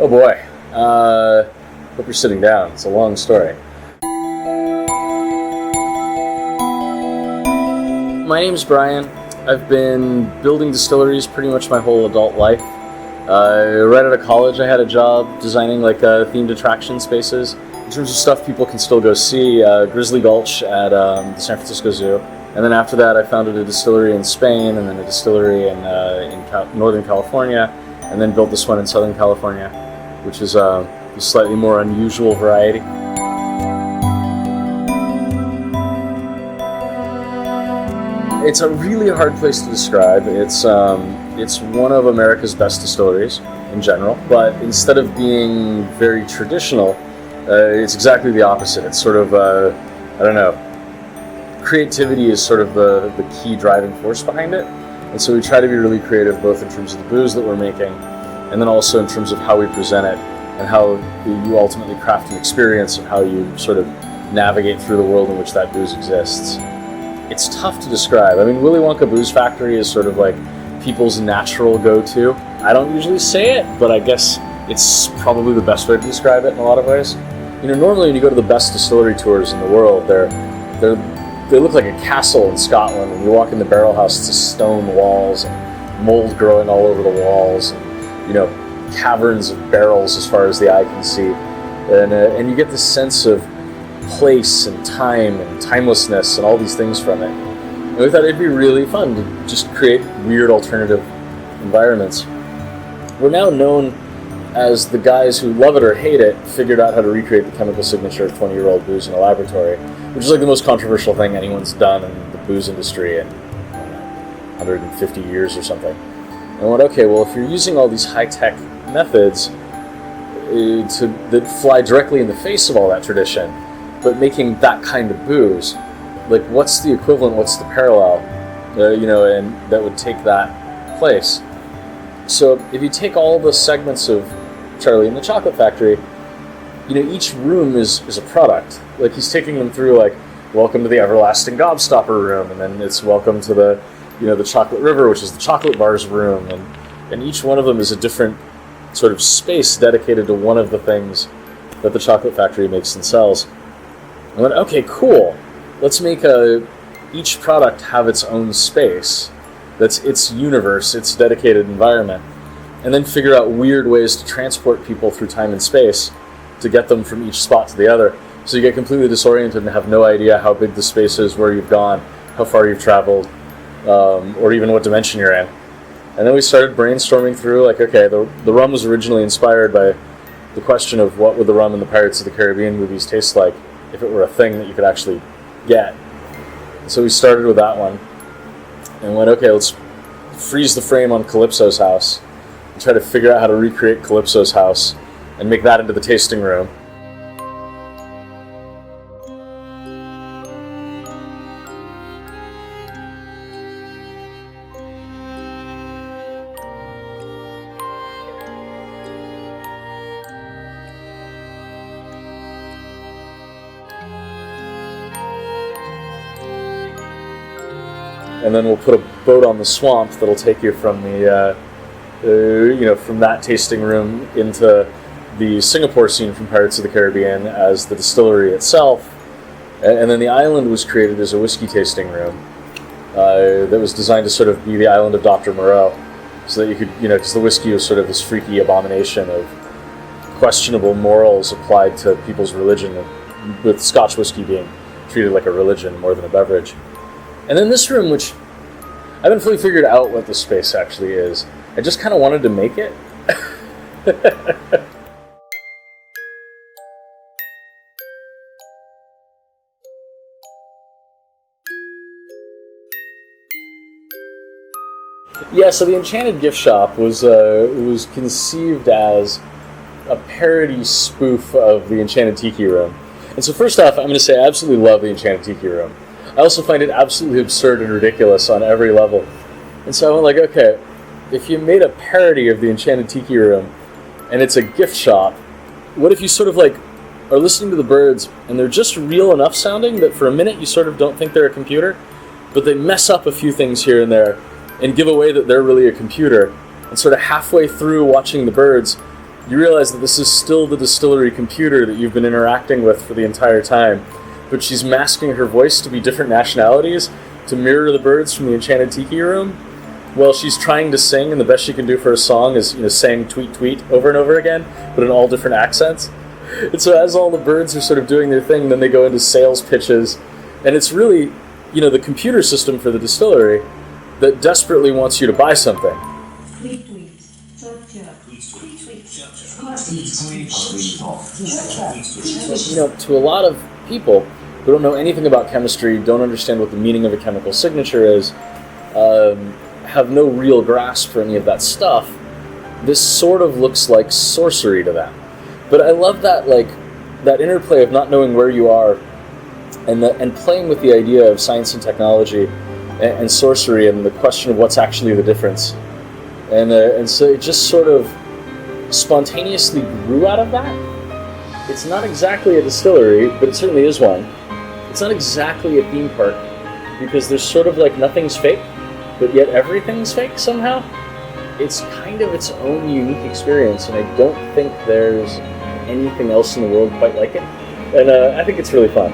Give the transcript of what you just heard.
Oh boy. Hope you're sitting down. It's a long story. My name's Bryan. I've been building distilleries pretty much my whole adult life. Right out of college, I had a job designing themed attraction spaces. In terms of stuff people can still go see, Grizzly Gulch at the San Francisco Zoo. And then after that, I founded a distillery in Spain, and then a distillery in Northern California, and then built this one in Southern California, which is a slightly more unusual variety. It's a really hard place to describe. It's one of America's best distilleries in general, but instead of being very traditional, it's exactly the opposite. It's sort of, creativity is sort of the key driving force behind it. And so we try to be really creative both in terms of the booze that we're making, and then also in terms of how we present it, and how you ultimately craft an experience of how you sort of navigate through the world in which that booze exists. It's tough to describe. I mean, Willy Wonka Booze Factory is sort of like people's natural go-to. I don't usually say it, but I guess it's probably the best way to describe it in a lot of ways. You know, normally when you go to the best distillery tours in the world, they look like a castle in Scotland. When you walk in the barrel house, it's just stone walls and mold growing all over the walls, and, you know, caverns of barrels as far as the eye can see. And you get this sense of place and time and timelessness and all these things from it. And we thought it'd be really fun to just create weird alternative environments. We're now known as the guys who love it or hate it figured out how to recreate the chemical signature of 20-year-old booze in a laboratory, which is like the most controversial thing anyone's done in the booze industry in 150 years or something. And I went, okay, well, if you're using all these high-tech methods that fly directly in the face of all that tradition, but making that kind of booze, like, what's the equivalent, what's the parallel, and that would take that place. So if you take all the segments of Charlie and the Chocolate Factory, you know, each room is a product. Like, he's taking them through, like, welcome to the Everlasting Gobstopper room, and then it's welcome to the Chocolate River, which is the chocolate bars room, and each one of them is a different sort of space dedicated to one of the things that the Chocolate Factory makes and sells. I went, okay, cool. Let's make each product have its own space. That's its universe, its dedicated environment. And then figure out weird ways to transport people through time and space to get them from each spot to the other. So you get completely disoriented and have no idea how big the space is, where you've gone, how far you've traveled, or even what dimension you're in. And then we started brainstorming through, like, okay, the rum was originally inspired by the question of what would the rum in the Pirates of the Caribbean movies taste like if it were a thing that you could actually get. So we started with that one and went, okay, let's freeze the frame on Calypso's house and try to figure out how to recreate Calypso's house and make that into the tasting room. And then we'll put a boat on the swamp that'll take you from from that tasting room into the Singapore scene from Pirates of the Caribbean as the distillery itself. And then the island was created as a whiskey tasting room that was designed to sort of be the island of Dr. Moreau, so that you could, because the whiskey was sort of this freaky abomination of questionable morals applied to people's religion, with Scotch whiskey being treated like a religion more than a beverage. And then this room, which I haven't fully figured out what this space actually is. I just kind of wanted to make it. Yeah, so the Enchanted gift shop was conceived as a parody spoof of the Enchanted Tiki room. And so first off, I'm going to say I absolutely love the Enchanted Tiki room. I also find it absolutely absurd and ridiculous on every level. And so I went, like, okay, if you made a parody of the Enchanted Tiki room and it's a gift shop, what if you sort of like are listening to the birds and they're just real enough sounding that for a minute you sort of don't think they're a computer, but they mess up a few things here and there and give away that they're really a computer. And sort of halfway through watching the birds, you realize that this is still the distillery computer that you've been interacting with for the entire time, but she's masking her voice to be different nationalities to mirror the birds from the Enchanted Tiki room. Well, she's trying to sing, and the best she can do for a song is, saying tweet tweet over and over again, but in all different accents. And so as all the birds are sort of doing their thing, then they go into sales pitches, and it's really, the computer system for the distillery that desperately wants you to buy something. Tweet tweet. To a lot of people who don't know anything about chemistry, don't understand what the meaning of a chemical signature is, have no real grasp for any of that stuff, this sort of looks like sorcery to them. But I love that, that interplay of not knowing where you are and playing with the idea of science and technology and sorcery and the question of what's actually the difference. And so it just sort of spontaneously grew out of that. It's not exactly a distillery, but it certainly is one. It's not exactly a theme park, because there's sort of nothing's fake, but yet everything's fake somehow. It's kind of its own unique experience, and I don't think there's anything else in the world quite like it. And I think it's really fun.